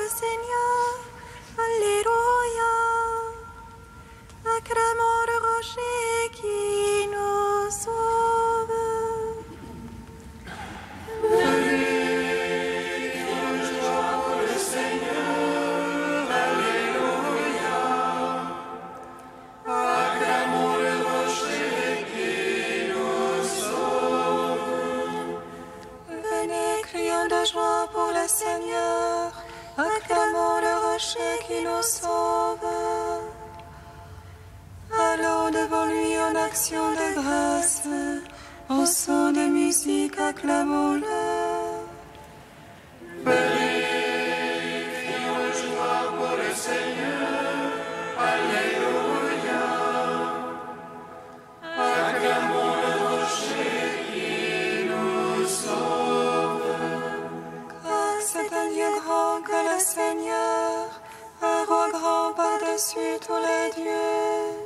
le Seigneur. Alléluia. Acclamons le rocher qui nous sauve. Venez, crions de joie pour le Seigneur. Alléluia. Acclamons le rocher qui nous sauve. Venez, crions de joie pour le Seigneur. Acclamons le rocher qui nous sauve. Allons devant lui en action de grâce, en son de musique acclamons-le. Venez, crions de joie pour le Seigneur. Alléluia. Acclamons le rocher qui nous sauve. Grâce est un Dieu grand que le Seigneur, un roi grand par-dessus tous les dieux.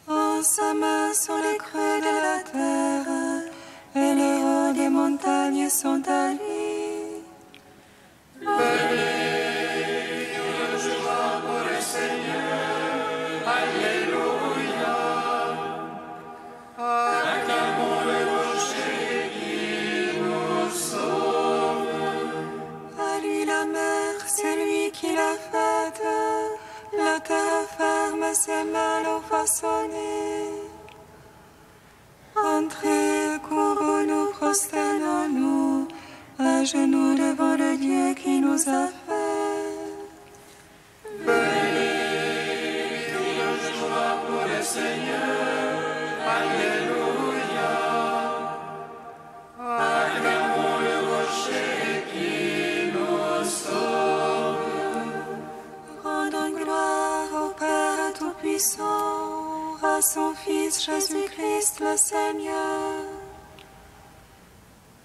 En sa main sont les creux de la terre, et les hauts des montagnes sont à lui. Venez, crions de joie pour le Seigneur. Alléluia. Acclamons le rocher qui nous sauve. À lui la mer, c'est lui qui l'a faite, la terre ferme, ses mains l'ont façonnée. Entrez, courons, nous prosternons-nous, à genoux devant le Dieu qui nous a fait. Venez, crions de joie pour le Seigneur. Alléluia. Acclamons le rocher qui nous sauve. Rendons gloire au Père Tout-Puissant, à son Fils Jésus-Christ le Seigneur,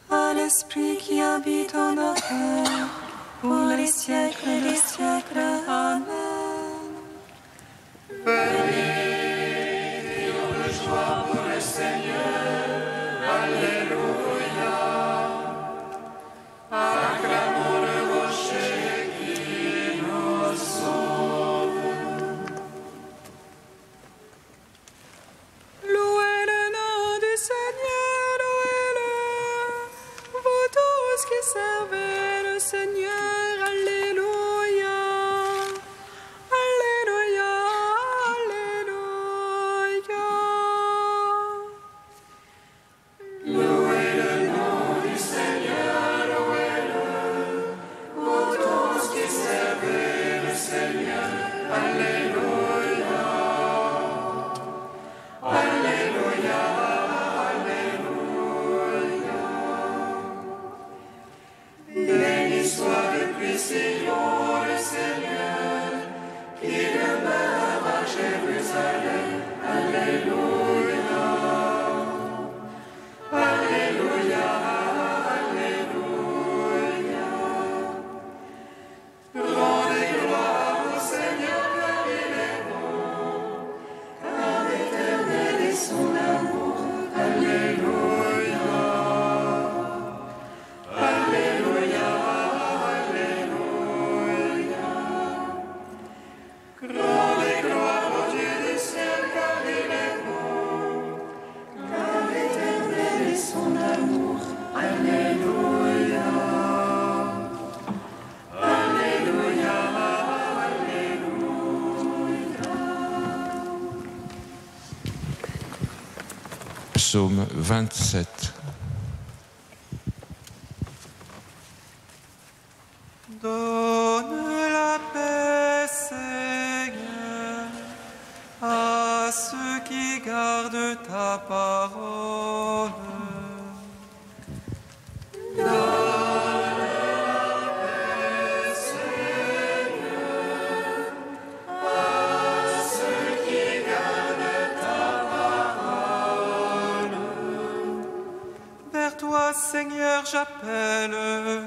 à l'Esprit qui habite en nos cœurs, pour les siècles des siècles. Amen. Venez, crions de joie pour le Seigneur. Alléluia. Acclamons le rocher qui nous sauve. Louez le nom du Seigneur, louez-le, vous tous qui servez le Seigneur, alléluia, alléluia, alléluia. Louez le nom du Seigneur, louez-le, vous tous qui servez le Seigneur. Alléluia. Alléluia. Alléluia. Béni soit depuis Sion le Seigneur, qui demeure à Jérusalem. Alléluia. Alléluia. Alléluia. Rendez gloire au Seigneur car il est bon, car l'éternel est son amour. Alléluia. Alléluia. Alléluia. Rendez gloire au Dieu du ciel car il est bon, car l'éternel est son amour. Alléluia. Alléluia. Alléluia. Psaume 27. Donne la paix, Seigneur, à ceux qui gardent ta parole. Vers toi, Seigneur, j'appelle,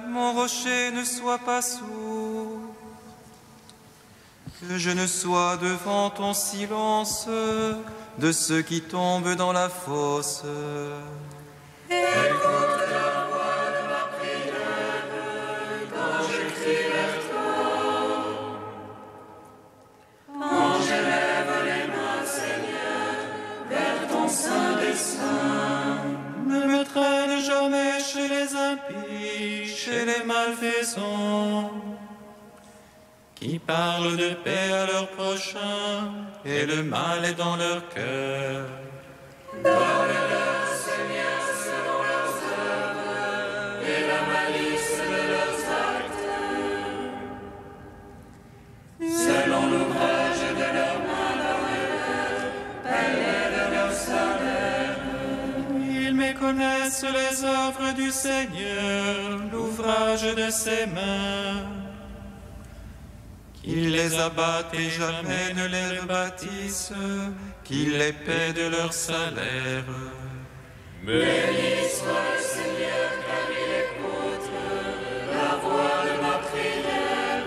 mon rocher ne soit pas sourd. Que je ne sois devant ton silence de ceux qui tombent dans la fosse. Écoute la voix de ma prière quand je crie vie chez les malfaisants, qui parlent de paix à leur prochain, et le mal est dans leur cœur. Donne-leur, Seigneur, selon leurs œuvres, et la malice de leurs actes. Selon l'ouvrage de leurs mains, donne-leur, paie-les de leur salaire. Ils méconnaissent les œuvres du Seigneur, l'ouvrage de ses mains. Qu'il les abatte et jamais ne les rebâtisse, qu'il les paie de leur salaire. Béni soit le Seigneur, car il écoute la voix de ma prière.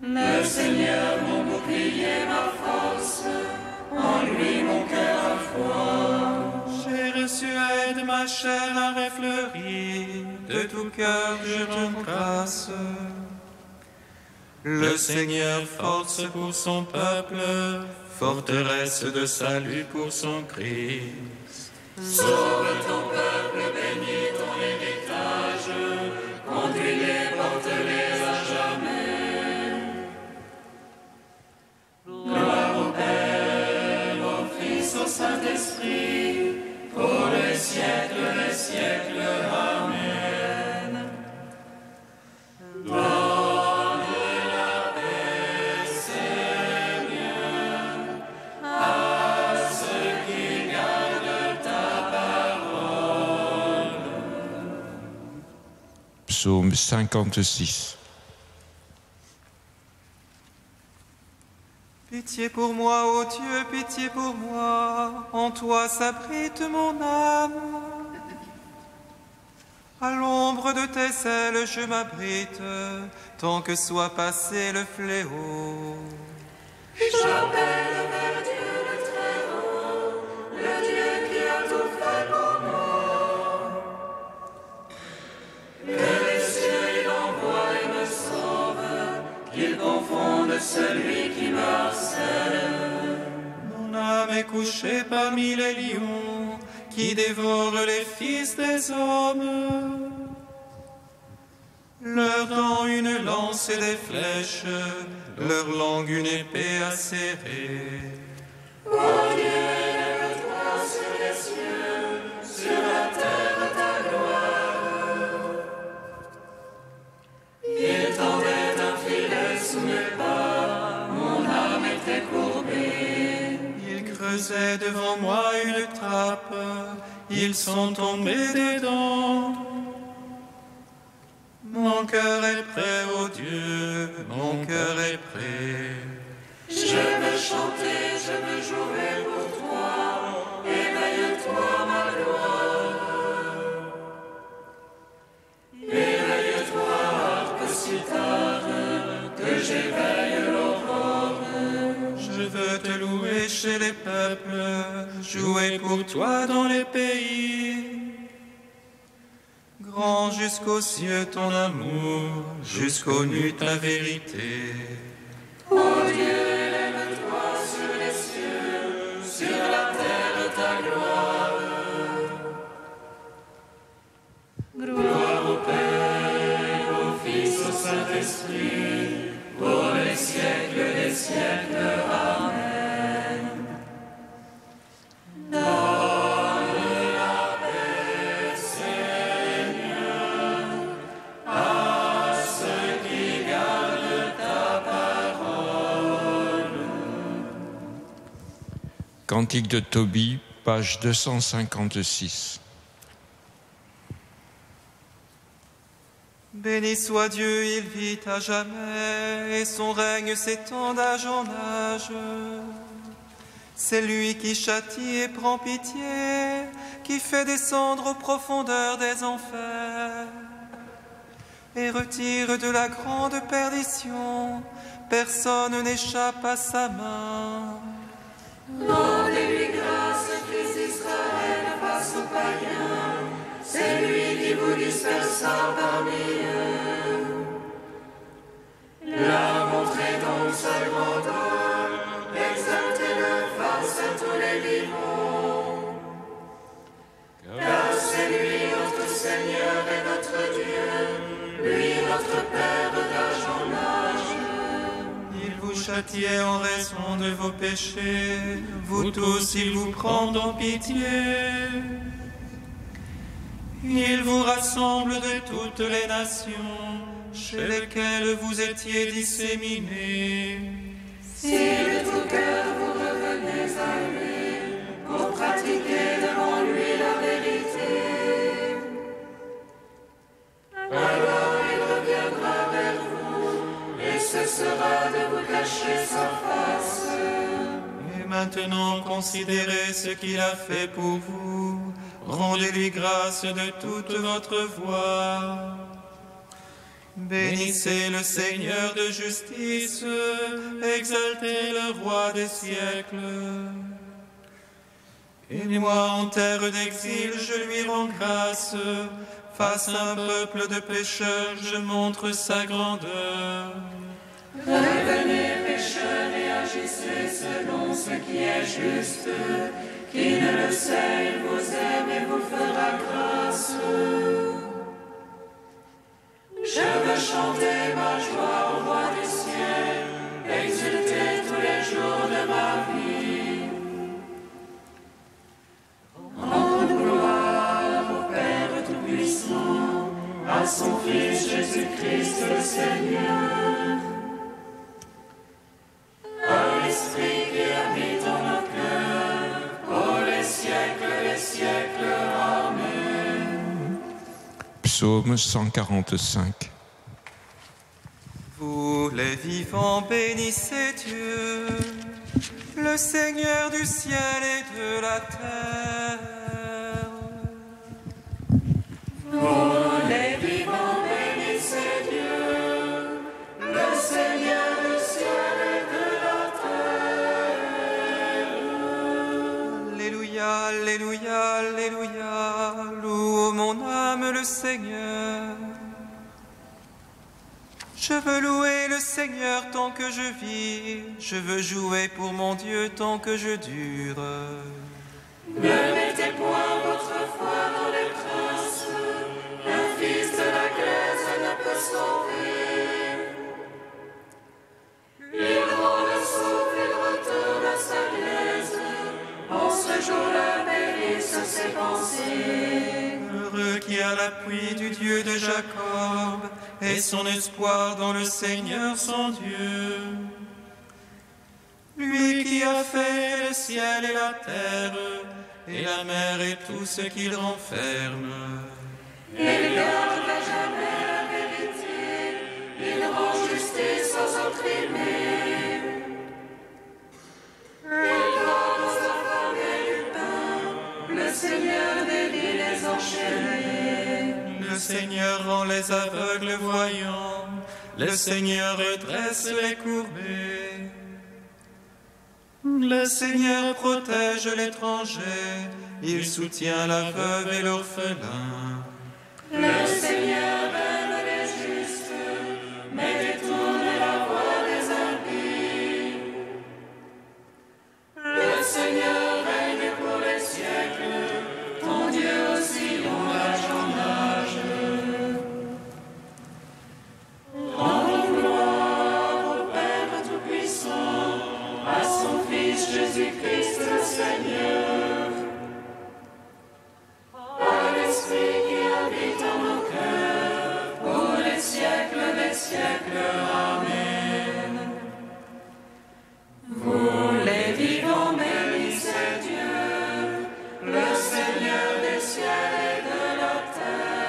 Le Seigneur, mon bouclier, ma force, en lui mon cœur a foi. J'ai reçu aide, ma chair a réfleuri, de tout cœur je rends grâce. Le Seigneur force pour son peuple, forteresse de salut pour son Christ. Sauve ton peuple, bénis ton héritage, conduis-les, porte-les à jamais. Gloire au Père, au Fils, au Saint-Esprit, pour les siècles des siècles. Amen. Psaume 56. Pitié pour moi, ô Dieu, pitié pour moi, en toi s'abrite mon âme. À l'ombre de tes ailes je m'abrite, tant que soit passé le fléau. J'appelle vers Dieu le Très-Haut, le Dieu qui a tout fait pour moi. Que les cieux il envoie et me sauve, qu'il confonde celui qui me harcèle. Mon âme est couchée parmi les lions, qui dévorent les fils des hommes. Leurs dents une lance et des flèches, leur langue une épée acérée. Ô Dieu, élève-toi sur les cieux, sur la terre ta gloire. Il tendait un filet sous mes pas, mon âme était courbée. Ils creusaient devant moi une trappe, ils sont tombés dedans. Mon cœur est prêt, ô Dieu, mon cœur est prêt. Je veux chanter, je veux jouer pour toi, éveille-toi ma gloire. Éveille-toi, harpe cithare, que j'éveille l'aurore. Je veux te louer chez les peuples, jouer pour toi dans les pays. Grand jusqu'aux cieux ton amour, jusqu'aux nues ta vérité. Ô Dieu, élève-toi sur les cieux, sur la terre ta gloire. Gloire au Père, au Fils, au Saint-Esprit, pour les siècles des siècles. Amen. Donne la paix, Seigneur, à ceux qui gardent ta parole. Cantique de Tobie, page 256. Béni soit Dieu, il vit à jamais, et son règne s'étend d'âge en âge. C'est lui qui châtie et prend pitié, qui fait descendre aux profondeurs des enfers, et retire de la grande perdition. Personne n'échappe à sa main. Rendez-lui grâce, Fils d'Israël, face aux païens. C'est lui qui vous dispersa parmi eux. L'a montré donc sa grandeur, exaltez-le face à tous les vivants. Car c'est lui notre Seigneur est notre Dieu, lui notre Père d'âge en âge. Il vous châtiait en raison de vos péchés, vous tous il vous prend en pitié. Il vous rassemble de toutes les nations, chez lesquelles vous étiez disséminés. Si de tout cœur vous revenez à lui, pour pratiquer devant lui la vérité, alors il reviendra vers vous et cessera de vous cacher sa face. Et maintenant considérez ce qu'il a fait pour vous, rendez-lui grâce de toute votre voix. Bénissez le Seigneur de justice, exaltez le roi des siècles. Et moi, en terre d'exil, je lui rends grâce. Face à un peuple de pécheurs, je montre sa grandeur. Revenez, pécheurs, et agissez selon ce qui est juste. Qui ne le sait, il vous aime et vous fera grâce. Je veux chanter ma joie au roi du ciel, exulter tous les jours de ma vie. Rendre gloire au Père Tout-Puissant, à son Fils Jésus-Christ le Seigneur, à l'Esprit qui habite en nos cœurs, pour les siècles, Amen. Psaume 145. Vous les vivants, bénissez Dieu, le Seigneur du ciel et de la terre. Vous les vivants, bénissez Dieu, le Seigneur du ciel et de la terre. Alléluia, alléluia, alléluia, loue mon âme le Seigneur. Je veux louer le Seigneur tant que je vis, je veux jouer pour mon Dieu tant que je dure. Ne mettez point votre foi dans les princes, un fils de la glaise ne peut sauver. Il rend le souffle, il retourne à sa glaise, en ce jour-là périssent ses pensées. Heureux qui a l'appui du Dieu de Jacob et son espoir dans le Seigneur son Dieu. Lui qui a fait le ciel et la terre, et la mer et tout ce qu'il renferme. Il garde à jamais la vérité, il rend justice aux opprimés. Il donne aux affamés du pain, le Seigneur délie les enchaînés. Le Seigneur rend les aveugles voyants, le Seigneur redresse les courbés. Le Seigneur protège l'étranger, il soutient la veuve et l'orphelin. Le Seigneur aime les justes, mais détourne la voie des impies. Le Seigneur règne pour les siècles, ton Dieu aussi d'âge en âge. Rendons gloire au Père Tout-Puissant, à son Fils Jésus-Christ le Seigneur, à l'Esprit qui habite en nos cœurs, pour les siècles des siècles. Amen. Vous les vivants, bénissez Dieu, le Seigneur des ciels et de la terre.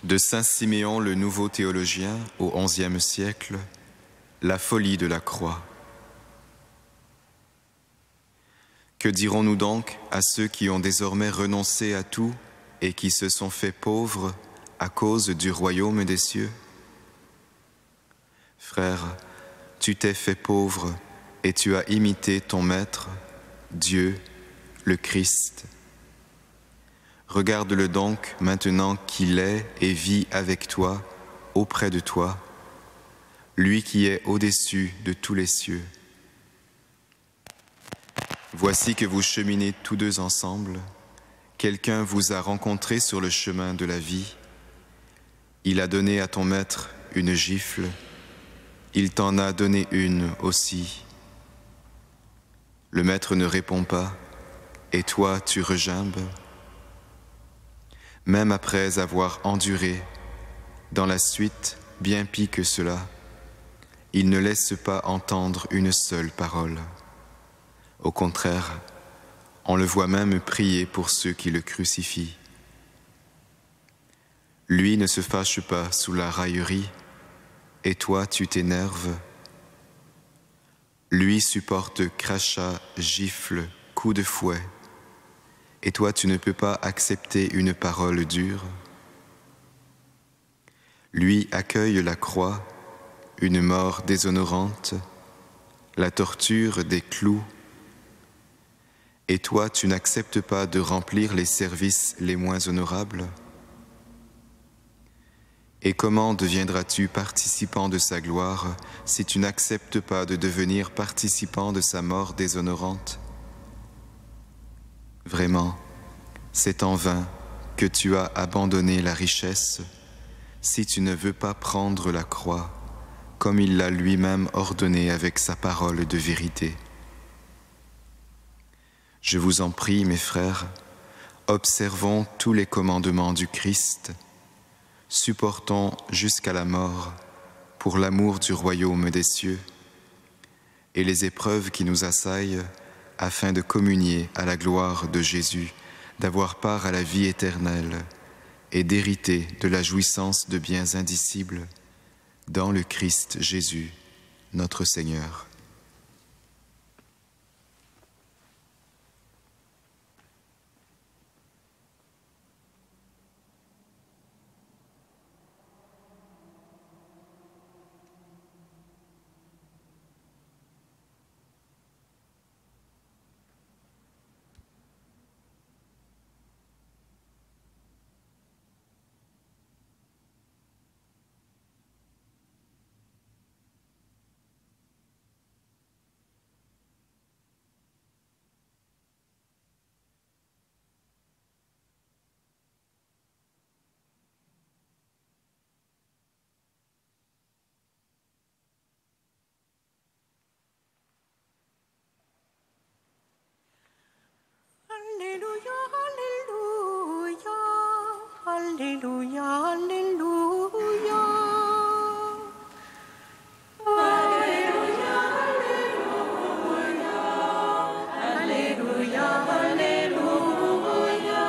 De saint Siméon le nouveau théologien au XIe siècle, la folie de la croix. Que dirons-nous donc à ceux qui ont désormais renoncé à tout et qui se sont fait pauvres à cause du royaume des cieux? Frère, tu t'es fait pauvre et tu as imité ton Maître, Dieu, le Christ. Regarde-le donc maintenant qu'il est et vit avec toi, auprès de toi, lui qui est au-dessus de tous les cieux. Voici que vous cheminez tous deux ensemble. Quelqu'un vous a rencontré sur le chemin de la vie. Il a donné à ton maître une gifle. Il t'en a donné une aussi. Le maître ne répond pas, et toi tu regimbes. Même après avoir enduré, dans la suite, bien pis que cela, il ne laisse pas entendre une seule parole. Au contraire, on le voit même prier pour ceux qui le crucifient. Lui ne se fâche pas sous la raillerie, et toi tu t'énerves. Lui supporte crachats, gifles, coups de fouet, et toi tu ne peux pas accepter une parole dure. Lui accueille la croix, une mort déshonorante, la torture des clous, et toi tu n'acceptes pas de remplir les services les moins honorables. Et comment deviendras-tu participant de sa gloire si tu n'acceptes pas de devenir participant de sa mort déshonorante? Vraiment, c'est en vain que tu as abandonné la richesse si tu ne veux pas prendre la croix comme il l'a lui-même ordonné avec sa parole de vérité. Je vous en prie, mes frères, observons tous les commandements du Christ, supportons jusqu'à la mort pour l'amour du royaume des cieux et les épreuves qui nous assaillent afin de communier à la gloire de Jésus, d'avoir part à la vie éternelle et d'hériter de la jouissance de biens indicibles dans le Christ Jésus, notre Seigneur. Alléluia, Alléluia. Alléluia, Alléluia, Alléluia.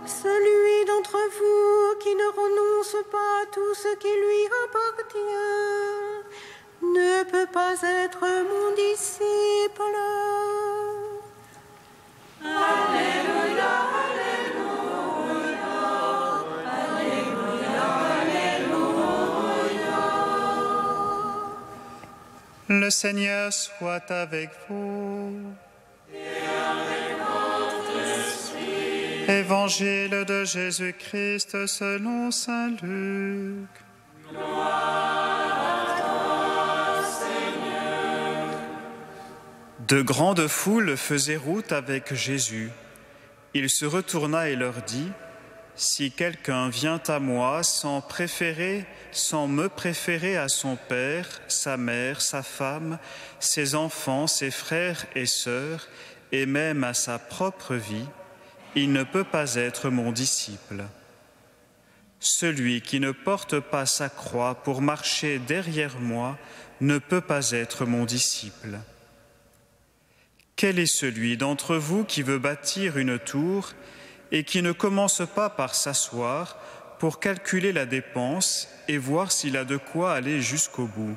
Celui d'entre vous qui ne renonce pas à tout ce qui lui appartient ne peut pas être mon disciple. Alléluia, Alléluia, Alléluia, Alléluia. Le Seigneur soit avec vous. Et avec votre esprit. Évangile de Jésus-Christ selon saint Luc. Gloire à toi, Seigneur. De grandes foules faisaient route avec Jésus. Il se retourna et leur dit : « Si quelqu'un vient à moi sans me préférer à son père, sa mère, sa femme, ses enfants, ses frères et sœurs, et même à sa propre vie, il ne peut pas être mon disciple. Celui qui ne porte pas sa croix pour marcher derrière moi ne peut pas être mon disciple. Quel est celui d'entre vous qui veut bâtir une tour et qui ne commence pas par s'asseoir pour calculer la dépense et voir s'il a de quoi aller jusqu'au bout?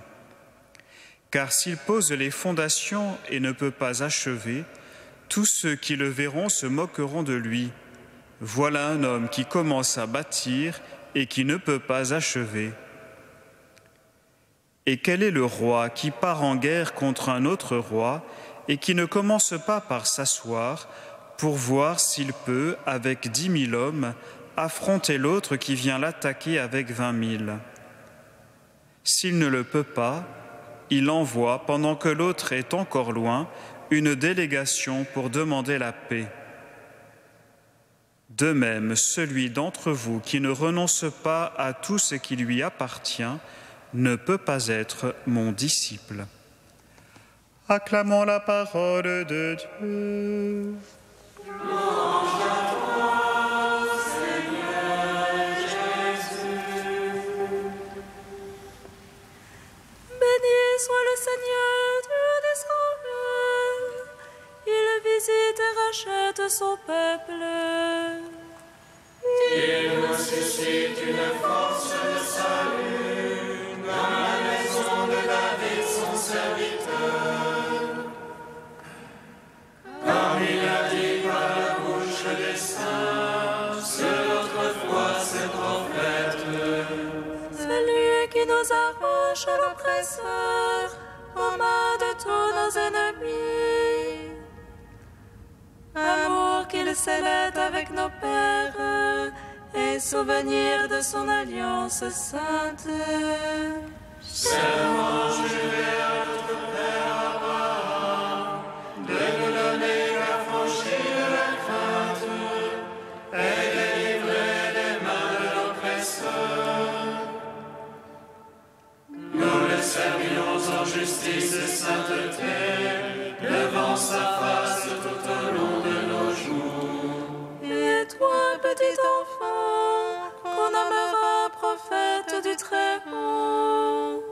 Car s'il pose les fondations et ne peut pas achever, tous ceux qui le verront se moqueront de lui. Voilà un homme qui commence à bâtir et qui ne peut pas achever. Et quel est le roi qui part en guerre contre un autre roi et qui ne commence pas par s'asseoir pour voir s'il peut, avec 10 000 hommes, affronter l'autre qui vient l'attaquer avec 20 000? S'il ne le peut pas, il envoie, pendant que l'autre est encore loin, une délégation pour demander la paix. De même, celui d'entre vous qui ne renonce pas à tout ce qui lui appartient ne peut pas être mon disciple. Acclamons la parole de Dieu. Louange à toi, Seigneur Jésus. Béni soit le Seigneur, Dieu d'Israël. Il visite et rachète son peuple. Il nous suscite une force de salut dans la maison de David, son serviteur. Comme il a dit par la bouche des saints, seul autrefois ses prophètes. Celui qui nous arrache à l'oppresseur, aux mains de tous nos ennemis. Amour qu'il scellait avec nos pères, et souvenir de son alliance sainte. Serment juré à notre Père Abraham, de nous donner l'affranchie de la crainte, et délivrer des mains de l'oppresseur. Nous le servions en justice et sainteté, devant sa face tout au long de nos jours. Et toi, petit enfant, qu'on nommera prophète du Très-Haut,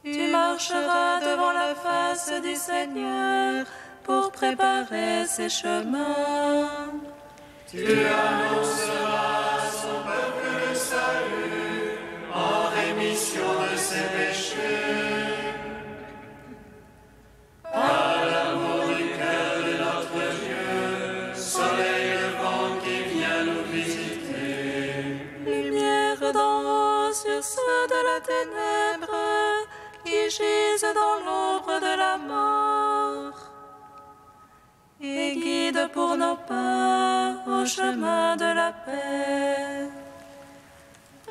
tu marcheras devant la face du Seigneur pour préparer ses chemins. Tu annonceras à son peuple le salut, en rémission de ses péchés. Par l'amour du cœur de notre Dieu, soleil levant qui vient nous visiter. Lumière d'en haut sur ceux de la ténèbre qui gisent dans l'ombre de la mort. Et guide pour nos pas au chemin de la paix.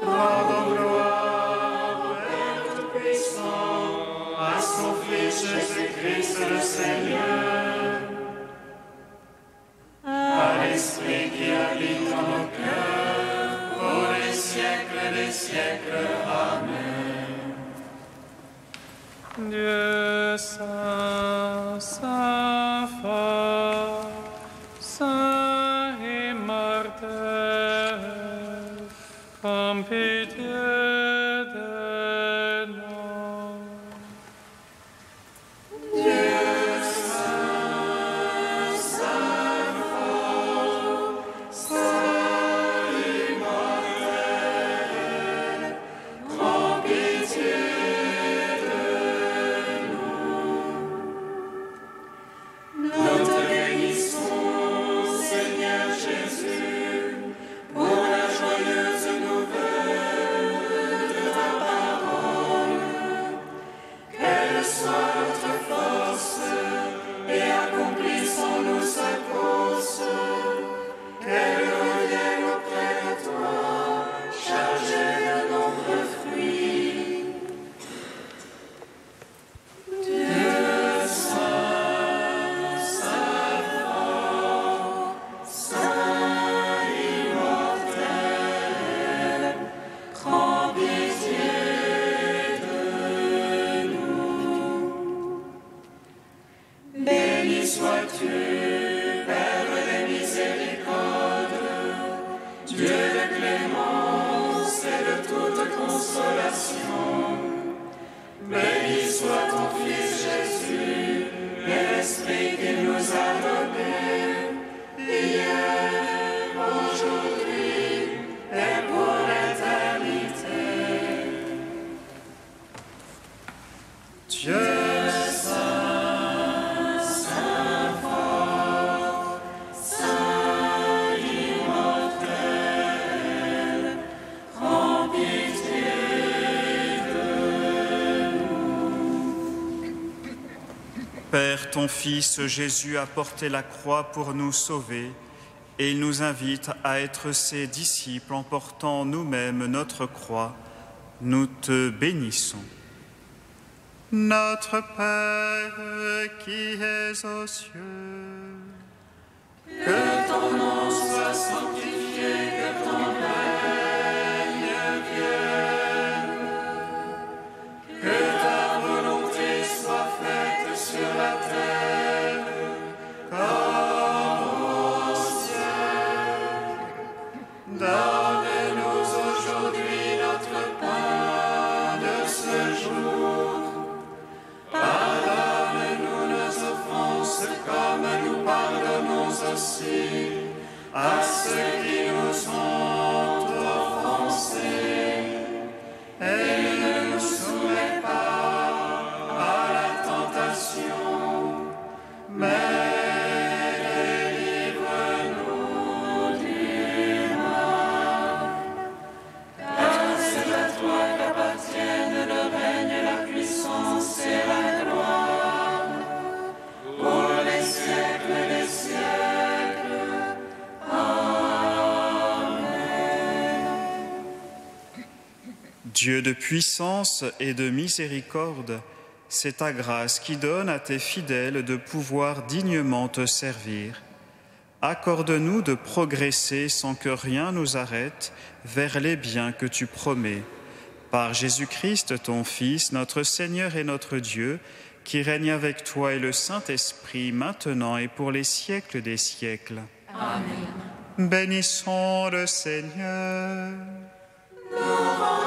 Rendons gloire au Père Tout-Puissant, à son Fils Jésus-Christ le Seigneur, à l'Esprit qui habite en nos cœurs, pour les siècles des siècles. Amen. Dieu saint, saint fort, saint immortel, prends pitié de nous. Dieu saint, saint fort, saint immortel, prends pitié de nous. Nous te bénissons, Seigneur Jésus, pour la joyeuse nouvelle de ta parole. Qu'elle soit notre force et accomplisse en nous sa cause. Qu'elle revienne auprès de toi, chargée de nombreux fruits. Dieu saint, saint fort, saint immortel, prends pitié de nous. Béni sois-tu, Père des miséricordes, Dieu de clémence et de toute consolation. Béni soit ton Fils Jésus, et l'Esprit qu'il nous a donné, hier, aujourd'hui et pour l'éternité. Dieu Saint, saint fort, saint immortel, prends pitié de nous. Père, ton Fils Jésus a porté la croix pour nous sauver et il nous invite à être ses disciples en portant nous-mêmes notre croix. Nous te bénissons. Notre Père qui es aux cieux. Que ton nom soit sanctifié, que ton règne vienne. Que ta volonté soit faite sur la terre comme au ciel. Donne-nous aujourd'hui notre pain de ce jour. Pardonne-nous nos offenses comme nous pardonnons aussi à ceux qui nous ont offensés. Et ne nous soumets pas à la tentation, mais délivre-nous du mal. Car c'est à toi qu'appartiennent le règne, la puissance et la gloire, pour les siècles des siècles. Amen. Dieu de puissance et de miséricorde, c'est ta grâce qui donne à tes fidèles de pouvoir dignement te servir. Accorde-nous de progresser sans que rien nous arrête vers les biens que tu promets. Par Jésus-Christ, ton Fils, notre Seigneur et notre Dieu, qui règne avec toi et le Saint-Esprit, maintenant et pour les siècles des siècles. Amen. Bénissons le Seigneur. Nous